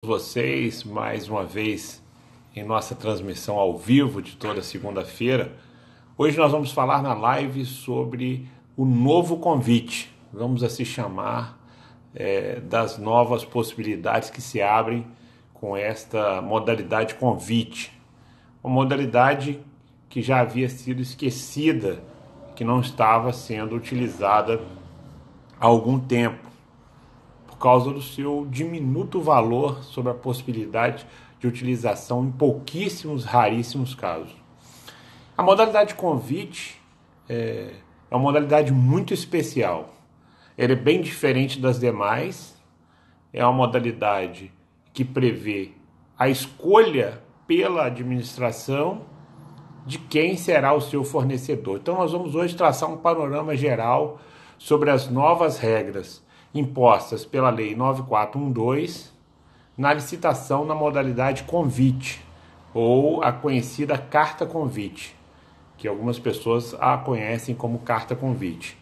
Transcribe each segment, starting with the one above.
Vocês mais uma vez em nossa transmissão ao vivo de toda segunda-feira. Hoje nós vamos falar na live sobre o novo convite. Vamos assim chamar das novas possibilidades que se abrem com esta modalidade convite. Uma modalidade que já havia sido esquecida, que não estava sendo utilizada há algum tempo, por causa do seu diminuto valor sobre a possibilidade de utilização em pouquíssimos, raríssimos casos. A modalidade convite é uma modalidade muito especial. Ela é bem diferente das demais. É uma modalidade que prevê a escolha pela administração de quem será o seu fornecedor. Então nós vamos hoje traçar um panorama geral sobre as novas regras impostas pela Lei 9412 na licitação na modalidade convite, ou a conhecida carta convite, que algumas pessoas a conhecem como carta convite.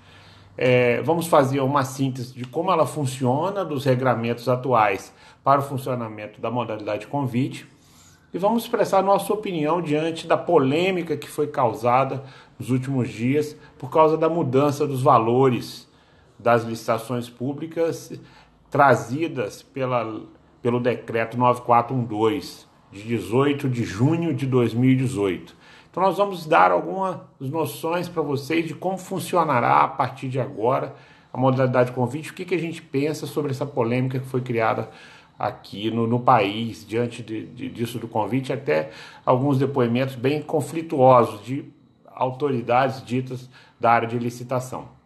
Vamos fazer uma síntese de como ela funciona, dos regramentos atuais para o funcionamento da modalidade convite, e vamos expressar nossa opinião diante da polêmica que foi causada nos últimos dias por causa da mudança dos valores das licitações públicas trazidas pelo decreto 9412, de 18 de junho de 2018. Então nós vamos dar algumas noções para vocês de como funcionará a partir de agora a modalidade convite, o que a gente pensa sobre essa polêmica que foi criada aqui no país, diante disso do convite, até alguns depoimentos bem conflituosos de autoridades ditas da área de licitação.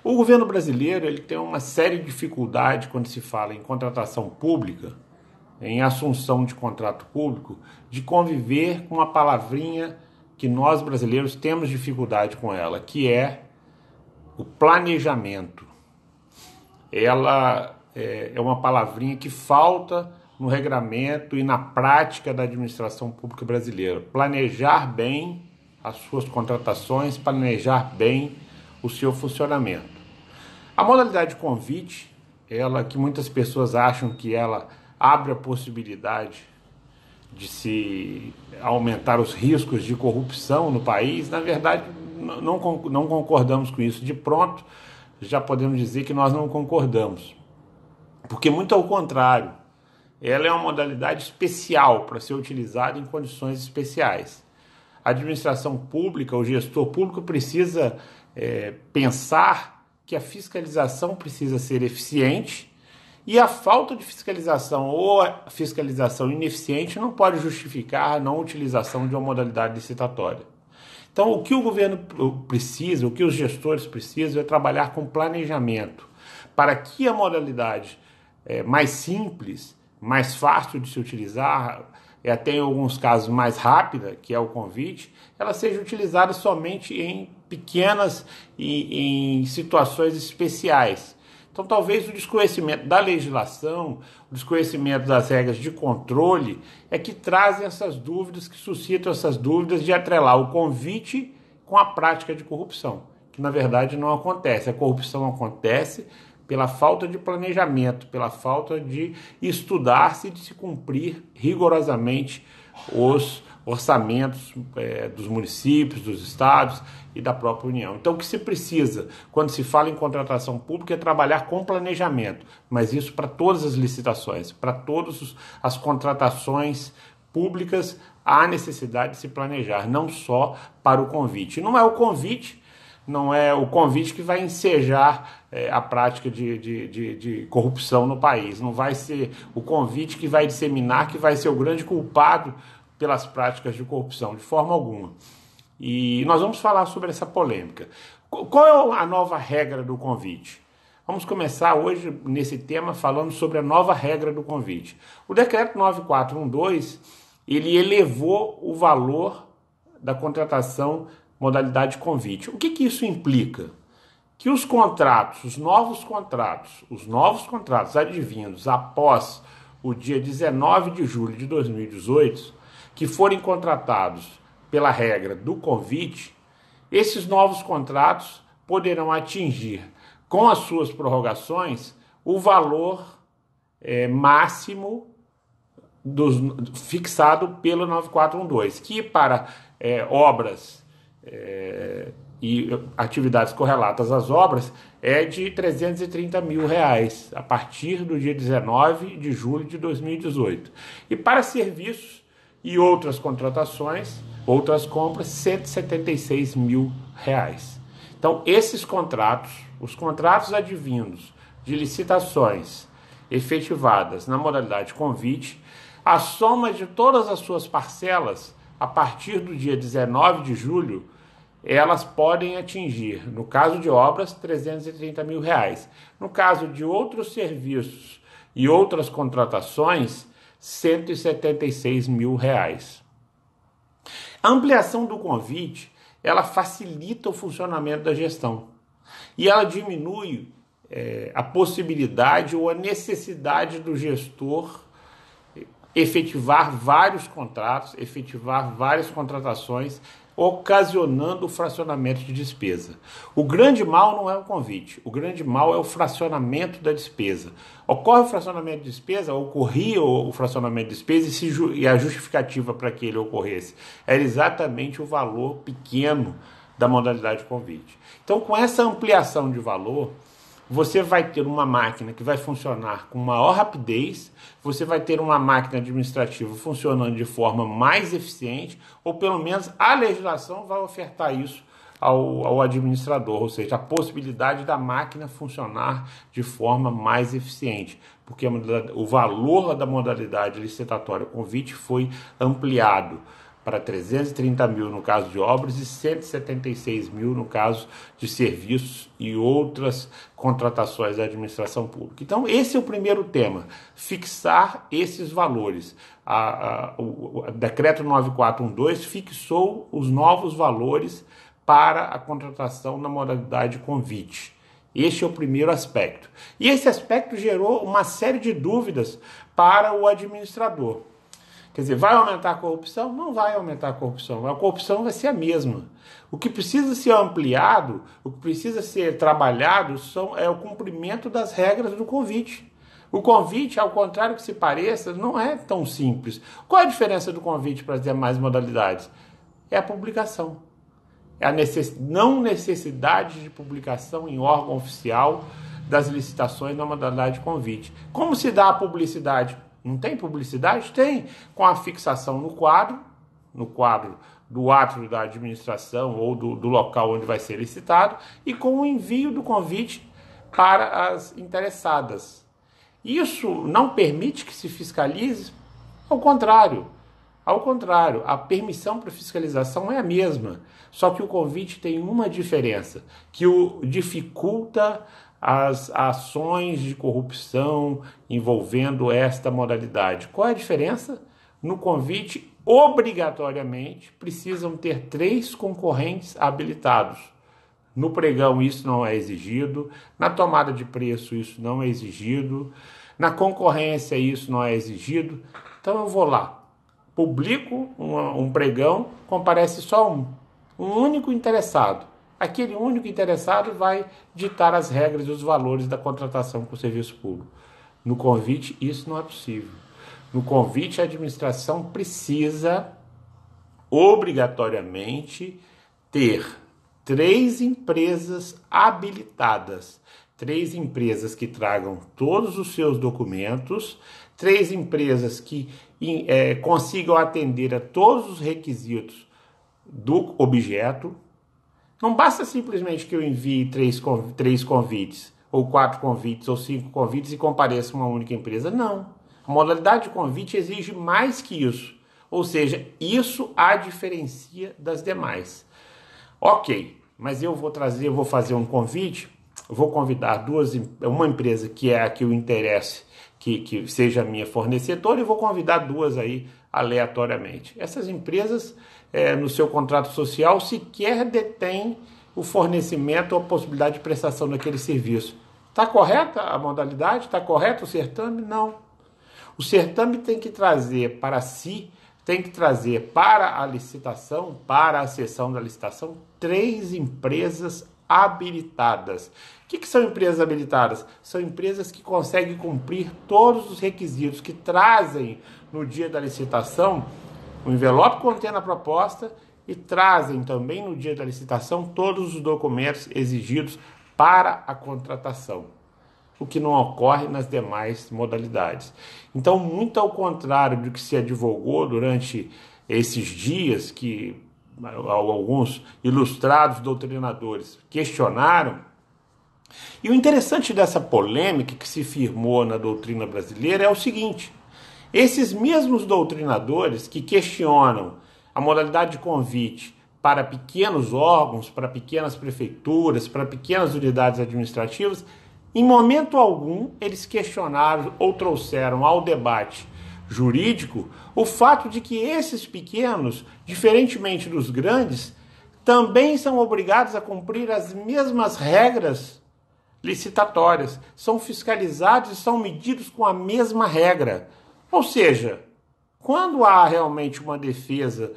O governo brasileiro ele tem uma séria dificuldade quando se fala em contratação pública, em assunção de contrato público, de conviver com uma palavrinha que nós brasileiros temos dificuldade com ela, que é o planejamento. Ela é uma palavrinha que falta no regramento e na prática da administração pública brasileira. Planejar bem as suas contratações, planejar bem o seu funcionamento. A modalidade convite, ela que muitas pessoas acham que ela abre a possibilidade de se aumentar os riscos de corrupção no país, na verdade não concordamos com isso. De pronto, já podemos dizer que nós não concordamos, porque muito ao contrário, ela é uma modalidade especial para ser utilizada em condições especiais. A administração pública, o gestor público precisa pensar que a fiscalização precisa ser eficiente e a falta de fiscalização ou a fiscalização ineficiente não pode justificar a não utilização de uma modalidade licitatória. Então, o que o governo precisa, o que os gestores precisam é trabalhar com planejamento para que a modalidade mais simples, mais fácil de se utilizar, até em alguns casos mais rápida, que é o convite, ela seja utilizada somente em pequenas e em situações especiais. Então talvez o desconhecimento da legislação, o desconhecimento das regras de controle é que trazem essas dúvidas, que suscitam essas dúvidas de atrelar o convite com a prática de corrupção, que na verdade não acontece. A corrupção acontece pela falta de planejamento, pela falta de estudar-se e de se cumprir rigorosamente os orçamentos dos municípios, dos estados e da própria União. Então o que se precisa, quando se fala em contratação pública, é trabalhar com planejamento, mas isso para todas as licitações, para todas as contratações públicas, há necessidade de se planejar, não só para o convite. Não é o convite que vai ensejar a prática de corrupção no país. Não vai ser o convite que vai disseminar, que vai ser o grande culpado pelas práticas de corrupção, de forma alguma. E nós vamos falar sobre essa polêmica. Qual é a nova regra do convite? Vamos começar hoje nesse tema falando sobre a nova regra do convite. O decreto 9412, ele elevou o valor da contratação modalidade convite. O que isso implica? Que os contratos, os novos contratos advindos após o dia 19 de julho de 2018, que forem contratados pela regra do convite, esses novos contratos poderão atingir, com as suas prorrogações, o valor máximo fixado pelo 9412, que para obras e atividades correlatas às obras é de R$330 mil, a partir do dia 19 de julho de 2018. E para serviços e outras contratações, outras compras, R$176 mil. Então, esses contratos, os contratos advindos de licitações efetivadas na modalidade convite, a soma de todas as suas parcelas, a partir do dia 19 de julho, elas podem atingir, no caso de obras, R$330 mil. No caso de outros serviços e outras contratações, R$176 mil. A ampliação do convite, ela facilita o funcionamento da gestão e ela diminui a possibilidade ou a necessidade do gestor efetivar vários contratos, efetivar várias contratações, ocasionando o fracionamento de despesa. O grande mal não é o convite, o grande mal é o fracionamento da despesa. Ocorre o fracionamento de despesa, ocorria o fracionamento de despesa e a justificativa para que ele ocorresse era exatamente o valor pequeno da modalidade convite. Então, com essa ampliação de valor, você vai ter uma máquina que vai funcionar com maior rapidez, você vai ter uma máquina administrativa funcionando de forma mais eficiente, ou pelo menos a legislação vai ofertar isso ao administrador, ou seja, a possibilidade da máquina funcionar de forma mais eficiente, porque o valor da modalidade licitatória convite foi ampliado para R$330 mil no caso de obras e R$176 mil no caso de serviços e outras contratações da administração pública. Então, esse é o primeiro tema, fixar esses valores. O decreto 9412 fixou os novos valores para a contratação na modalidade convite. Este é o primeiro aspecto. E esse aspecto gerou uma série de dúvidas para o administrador. Quer dizer, vai aumentar a corrupção? Não vai aumentar a corrupção. A corrupção vai ser a mesma. O que precisa ser ampliado, o que precisa ser trabalhado é o cumprimento das regras do convite. O convite, ao contrário que se pareça, não é tão simples. Qual é a diferença do convite para as demais modalidades? É a publicação. É a não necessidade de publicação em órgão oficial das licitações na modalidade convite. Como se dá a publicidade? Não tem publicidade? Tem, com a fixação no quadro do átrio da administração ou do local onde vai ser licitado e com o envio do convite para as interessadas. Isso não permite que se fiscalize? Ao contrário, a permissão para fiscalização é a mesma, só que o convite tem uma diferença, que o dificulta as ações de corrupção envolvendo esta modalidade. Qual é a diferença? No convite, obrigatoriamente, precisam ter 3 concorrentes habilitados. No pregão isso não é exigido, na tomada de preço isso não é exigido, na concorrência isso não é exigido. Então eu vou lá, publico um pregão, comparece só um único interessado. Aquele único interessado vai ditar as regras e os valores da contratação com o serviço público. No convite, isso não é possível. No convite, a administração precisa, obrigatoriamente, ter 3 empresas habilitadas. 3 empresas que tragam todos os seus documentos, 3 empresas que consigam atender a todos os requisitos do objeto. Não basta simplesmente que eu envie 3 convites, ou 4 convites, ou 5 convites e compareça uma única empresa. Não. A modalidade de convite exige mais que isso. Ou seja, isso a diferencia das demais. Ok, mas eu vou fazer um convite, vou convidar uma empresa que é a que eu interesse, que seja minha fornecedora, e vou convidar 2 aí aleatoriamente. Essas empresas, no seu contrato social, sequer detêm o fornecimento ou a possibilidade de prestação daquele serviço. Está correta a modalidade? Está correto o certame? Não. O certame tem que trazer para si, tem que trazer para a licitação, para a sessão da licitação, 3 empresas habilitadas. O que são empresas habilitadas? São empresas que conseguem cumprir todos os requisitos, que trazem no dia da licitação o envelope contendo a proposta e trazem também no dia da licitação todos os documentos exigidos para a contratação, o que não ocorre nas demais modalidades. Então, muito ao contrário do que se advogou durante esses dias, que alguns ilustrados doutrinadores questionaram, e o interessante dessa polêmica que se firmou na doutrina brasileira é o seguinte: esses mesmos doutrinadores que questionam a modalidade de convite para pequenos órgãos, para pequenas prefeituras, para pequenas unidades administrativas, em momento algum eles questionaram ou trouxeram ao debate jurídico o fato de que esses pequenos, diferentemente dos grandes, também são obrigados a cumprir as mesmas regras licitatórias, são fiscalizados e são medidos com a mesma regra. Ou seja, quando há realmente uma defesa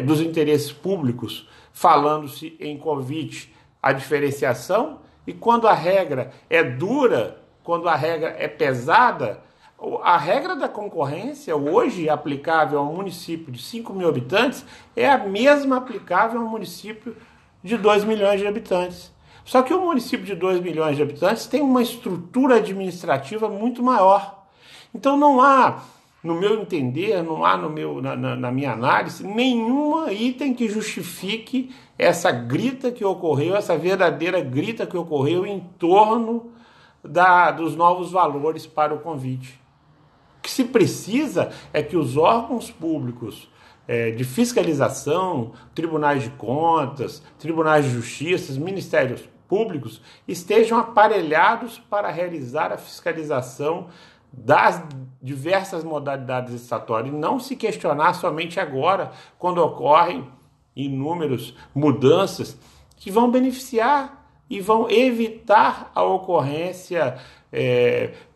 dos interesses públicos, falando-se em convite à diferenciação, e quando a regra é dura, quando a regra é pesada, a regra da concorrência, hoje aplicável a um município de 5 mil habitantes, é a mesma aplicável a um município de 2 milhões de habitantes. Só que o município de 2 milhões de habitantes tem uma estrutura administrativa muito maior. Então não há, no meu entender, não há na minha análise, nenhum item que justifique essa grita que ocorreu, essa verdadeira grita que ocorreu em torno dos novos valores para o convite. O que se precisa é que os órgãos públicos de fiscalização, tribunais de contas, tribunais de justiça, ministérios públicos estejam aparelhados para realizar a fiscalização das diversas modalidades licitatórias e não se questionar somente agora, quando ocorrem inúmeras mudanças que vão beneficiar e vão evitar a ocorrência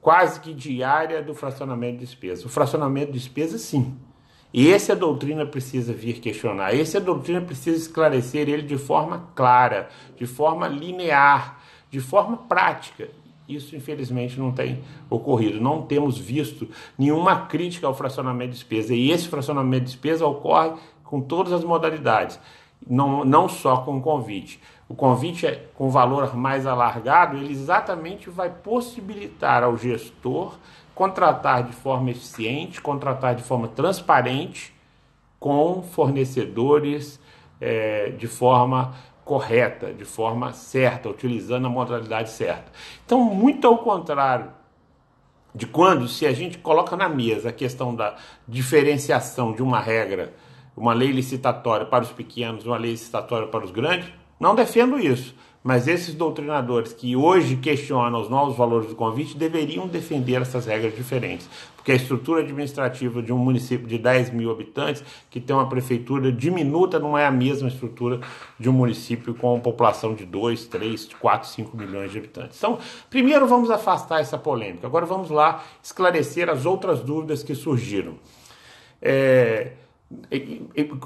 quase que diária do fracionamento de despesa. O fracionamento de despesa, sim. E essa a doutrina precisa vir questionar, essa a doutrina precisa esclarecer ele de forma clara, de forma linear, de forma prática. Isso, infelizmente, não tem ocorrido. Não temos visto nenhuma crítica ao fracionamento de despesa. E esse fracionamento de despesa ocorre com todas as modalidades, não só com o convite. O convite com valor mais alargado, ele exatamente vai possibilitar ao gestor contratar de forma eficiente, contratar de forma transparente com fornecedores de forma correta, de forma certa, utilizando a modalidade certa. Então, muito ao contrário de quando, se a gente coloca na mesa a questão da diferenciação de uma regra, uma lei licitatória para os pequenos, uma lei licitatória para os grandes, não defendo isso. Mas esses doutrinadores que hoje questionam os novos valores do convite deveriam defender essas regras diferentes. Porque a estrutura administrativa de um município de 10 mil habitantes, que tem uma prefeitura diminuta, não é a mesma estrutura de um município com população de 2, 3, 4, 5 milhões de habitantes. Então, primeiro vamos afastar essa polêmica. Agora vamos lá esclarecer as outras dúvidas que surgiram.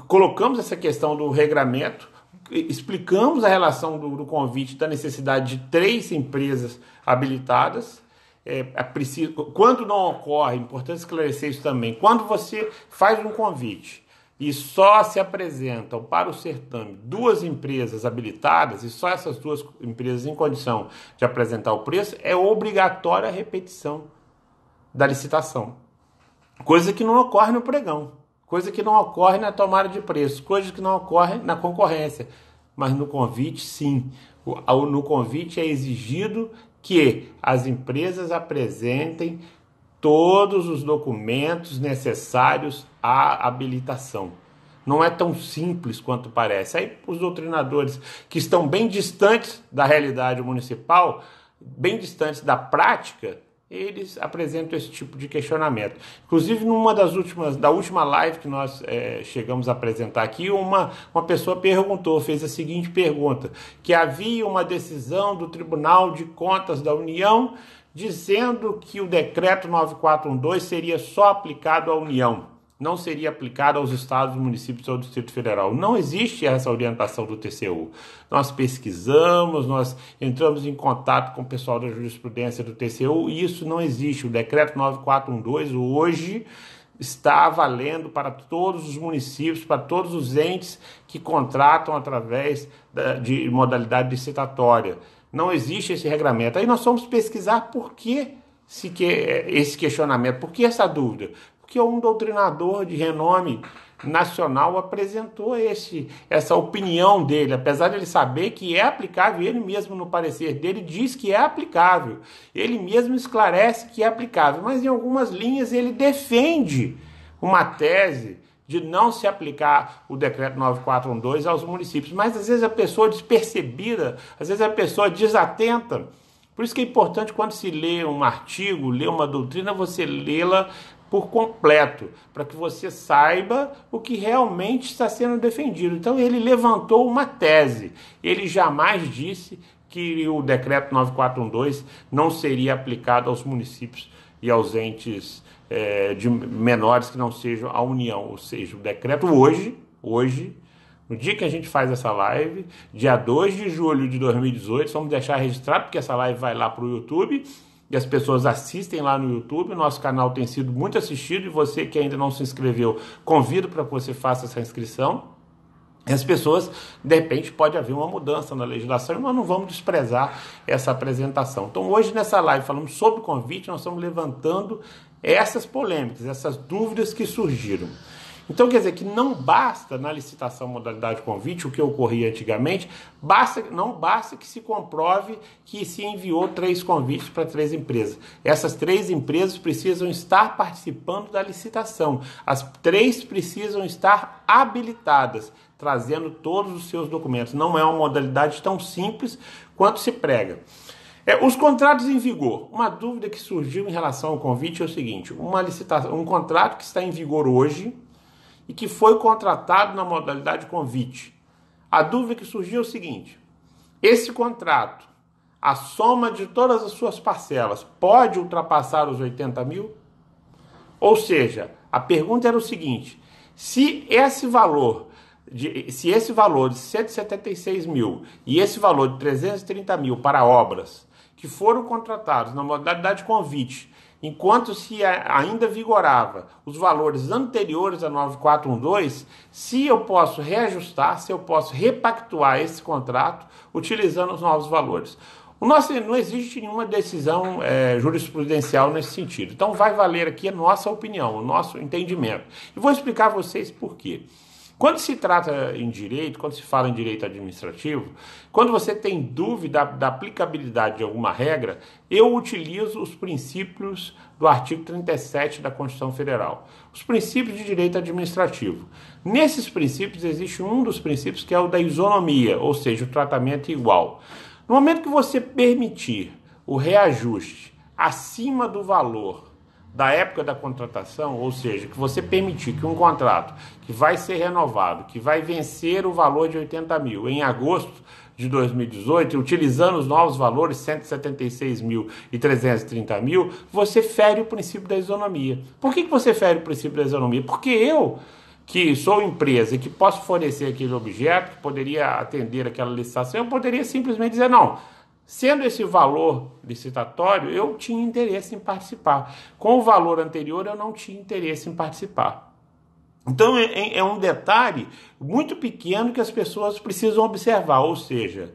Colocamos essa questão do regramento, explicamos a relação do convite, da necessidade de 3 empresas habilitadas. Quando não ocorre, importante esclarecer isso também, quando você faz um convite e só se apresentam para o certame 2 empresas habilitadas e só essas 2 empresas em condição de apresentar o preço, é obrigatória a repetição da licitação. Coisa que não ocorre no pregão. Coisa que não ocorre na tomada de preço, coisa que não ocorre na concorrência. Mas no convite, sim. No convite é exigido que as empresas apresentem todos os documentos necessários à habilitação. Não é tão simples quanto parece. Aí os doutrinadores que estão bem distantes da realidade municipal, bem distantes da prática, eles apresentam esse tipo de questionamento. Inclusive, da última live que nós chegamos a apresentar aqui, uma pessoa fez a seguinte pergunta, que havia uma decisão do Tribunal de Contas da União dizendo que o decreto 9412 seria só aplicado à União. não seria aplicada aos estados, municípios ou Distrito Federal. Não existe essa orientação do TCU. Nós pesquisamos, nós entramos em contato com o pessoal da jurisprudência do TCU e isso não existe. O decreto 9412 hoje está valendo para todos os municípios, para todos os entes que contratam através de modalidade licitatória. Não existe esse regramento. Aí nós fomos pesquisar por que esse questionamento, por que essa dúvida? Porque um doutrinador de renome nacional apresentou essa opinião dele, apesar de ele saber que é aplicável, ele mesmo no parecer dele diz que é aplicável, ele mesmo esclarece que é aplicável, mas em algumas linhas ele defende uma tese de não se aplicar o decreto 9412 aos municípios, mas às vezes a pessoa despercebida, às vezes a pessoa desatenta. Por isso que é importante quando se lê um artigo, lê uma doutrina, você lê-la por completo, para que você saiba o que realmente está sendo defendido. Então ele levantou uma tese, ele jamais disse que o decreto 9412 não seria aplicado aos municípios e aos entes de menores que não sejam a União, ou seja, o decreto hoje, no dia que a gente faz essa live, dia 2 de julho de 2018, vamos deixar registrado, porque essa live vai lá para o YouTube, e as pessoas assistem lá no YouTube, o nosso canal tem sido muito assistido, e você que ainda não se inscreveu, convido para que você faça essa inscrição. E as pessoas, de repente, pode haver uma mudança na legislação, e nós não vamos desprezar essa apresentação. Então, hoje nessa live, falando sobre o convite, nós estamos levantando essas polêmicas, essas dúvidas que surgiram. Então, quer dizer que não basta na licitação modalidade convite, o que ocorria antigamente, não basta que se comprove que se enviou 3 convites para 3 empresas. Essas 3 empresas precisam estar participando da licitação. As 3 precisam estar habilitadas, trazendo todos os seus documentos. Não é uma modalidade tão simples quanto se prega. Os contratos em vigor. Uma dúvida que surgiu em relação ao convite é o seguinte: um contrato que está em vigor hoje e que foi contratado na modalidade convite. A dúvida que surgiu é o seguinte: esse contrato, a soma de todas as suas parcelas, pode ultrapassar os 80 mil? Ou seja, a pergunta era o seguinte: se esse valor de 176 mil e esse valor de 330 mil para obras que foram contratados na modalidade convite, enquanto se ainda vigorava os valores anteriores a 9412, se eu posso reajustar, se eu posso repactuar esse contrato utilizando os novos valores. Não existe nenhuma decisão jurisprudencial nesse sentido. Então vai valer aqui a nossa opinião, o nosso entendimento. E vou explicar a vocês por quê. Quando se trata em direito, quando se fala em direito administrativo, quando você tem dúvida da aplicabilidade de alguma regra, eu utilizo os princípios do artigo 37 da Constituição Federal, os princípios de direito administrativo. Nesses princípios existe um dos princípios que é o da isonomia, ou seja, o tratamento igual. No momento que você permitir o reajuste acima do valor da época da contratação, ou seja, que você permitir que um contrato que vai ser renovado, que vai vencer o valor de 80 mil em agosto de 2018, utilizando os novos valores, 176 mil e 330 mil, você fere o princípio da isonomia. Por que você fere o princípio da isonomia? Porque eu, que sou empresa e que posso fornecer aquele objeto, que poderia atender aquela licitação, eu poderia simplesmente dizer, não, sendo esse valor licitatório, eu tinha interesse em participar. Com o valor anterior, eu não tinha interesse em participar. Então, é um detalhe muito pequeno que as pessoas precisam observar, ou seja,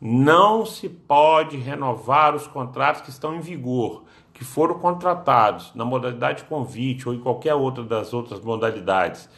não se pode renovar os contratos que estão em vigor, que foram contratados na modalidade convite ou em qualquer outra das outras modalidades,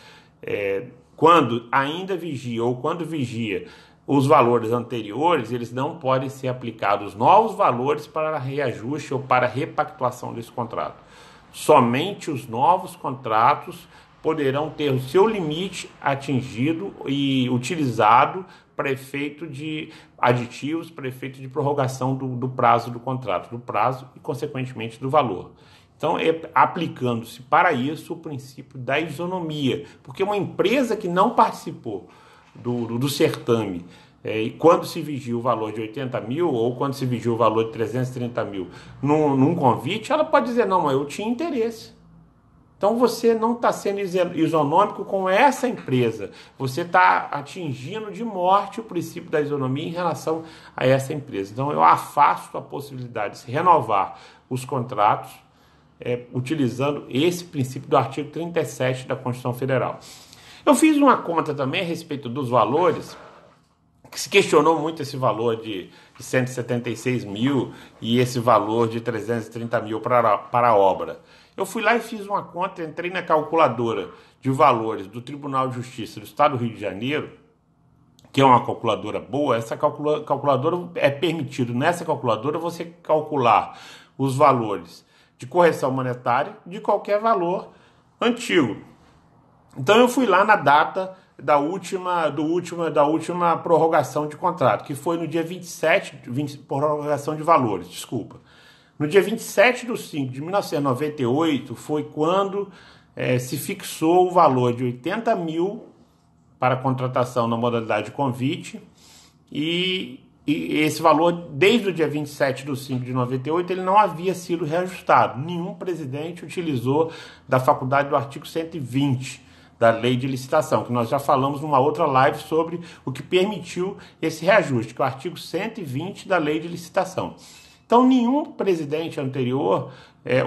quando ainda vigia ou quando vigia os valores anteriores, eles não podem ser aplicados novos valores para reajuste ou para repactuação desse contrato. Somente os novos contratos poderão ter o seu limite atingido e utilizado para efeito de aditivos, para efeito de prorrogação do prazo do contrato, do prazo e, consequentemente, do valor. Então, aplicando-se para isso o princípio da isonomia, porque uma empresa que não participou do certame, e quando se vigia o valor de 80 mil ou quando se vigia o valor de 330 mil num convite, ela pode dizer, não, mas eu tinha interesse. Então você não está sendo isonômico com essa empresa, você está atingindo de morte o princípio da isonomia em relação a essa empresa. Então eu afasto a possibilidade de se renovar os contratos utilizando esse princípio do artigo 37 da Constituição Federal. Eu fiz uma conta também a respeito dos valores, que se questionou muito esse valor de 176 mil e esse valor de 330 mil para a obra. Eu fui lá e fiz uma conta, entrei na calculadora de valores do Tribunal de Justiça do Estado do Rio de Janeiro, que é uma calculadora boa. Essa calculadora é permitido, nessa calculadora, você calcular os valores de correção monetária de qualquer valor antigo. Então eu fui lá na data da última prorrogação de contrato, que foi no dia 27, prorrogação de valores, desculpa. No dia 27/5 de 1998 foi quando se fixou o valor de 80 mil para contratação na modalidade de convite e esse valor, desde o dia 27/5 de 98, ele não havia sido reajustado. Nenhum presidente utilizou da faculdade do artigo 120 da lei de licitação, que nós já falamos numa outra live sobre o que permitiu esse reajuste, que é o artigo 120 da lei de licitação. Então, nenhum presidente anterior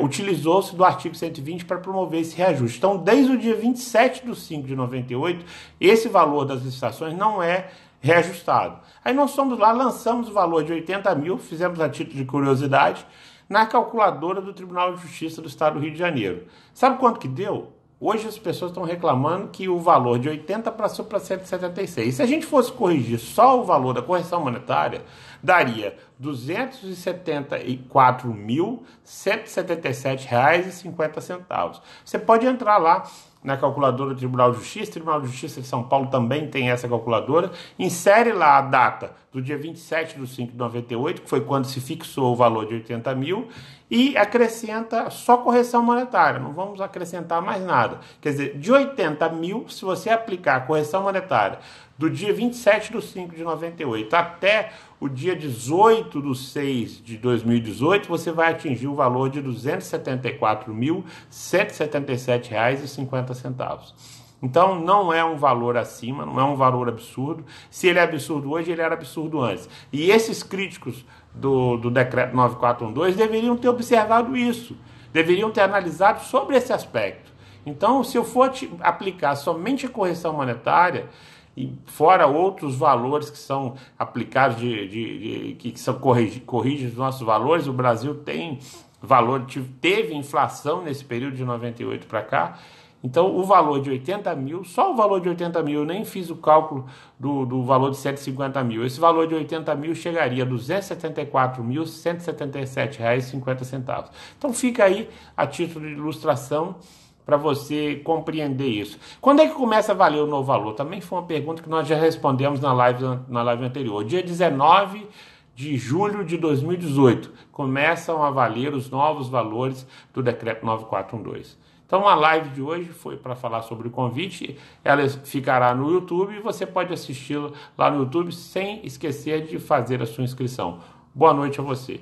utilizou-se do artigo 120 para promover esse reajuste. Então, desde o dia 27/5 de 98, esse valor das licitações não é reajustado. Aí nós fomos lá, lançamos o valor de 80 mil, fizemos a título de curiosidade, na calculadora do Tribunal de Justiça do Estado do Rio de Janeiro. Sabe quanto que deu? Hoje as pessoas estão reclamando que o valor de 80 passou para 176. Se a gente fosse corrigir só o valor da correção monetária, daria R$ 274.177,50. Você pode entrar lá na calculadora do Tribunal de Justiça. O Tribunal de Justiça de São Paulo também tem essa calculadora. Insere lá a data do dia 27/5 de 98, que foi quando se fixou o valor de 80 mil, e acrescenta só correção monetária. Não vamos acrescentar mais nada. Quer dizer, de 80 mil, se você aplicar a correção monetária do dia 27/5 de 98 até o dia 18/6 de 2018, você vai atingir o valor de R$ 274.177,50. Então, não é um valor acima, não é um valor absurdo. Se ele é absurdo hoje, ele era absurdo antes. E esses críticos do decreto 9412 deveriam ter observado isso, deveriam ter analisado sobre esse aspecto. Então, se eu for aplicar somente a correção monetária, e fora outros valores que são aplicados, que são corrigem os nossos valores, o Brasil teve inflação nesse período de 98 para cá. Então, o valor de 80 mil, só o valor de 80 mil, eu nem fiz o cálculo do valor de 150 mil. Esse valor de 80 mil chegaria a R$ 274.177,50. Então, fica aí a título de ilustração para você compreender isso. Quando é que começa a valer o novo valor? Também foi uma pergunta que nós já respondemos na live anterior. Dia 19 de julho de 2018, começam a valer os novos valores do decreto 9412. Então a live de hoje foi para falar sobre o convite, ela ficará no YouTube e você pode assisti-la lá no YouTube sem esquecer de fazer a sua inscrição. Boa noite a você.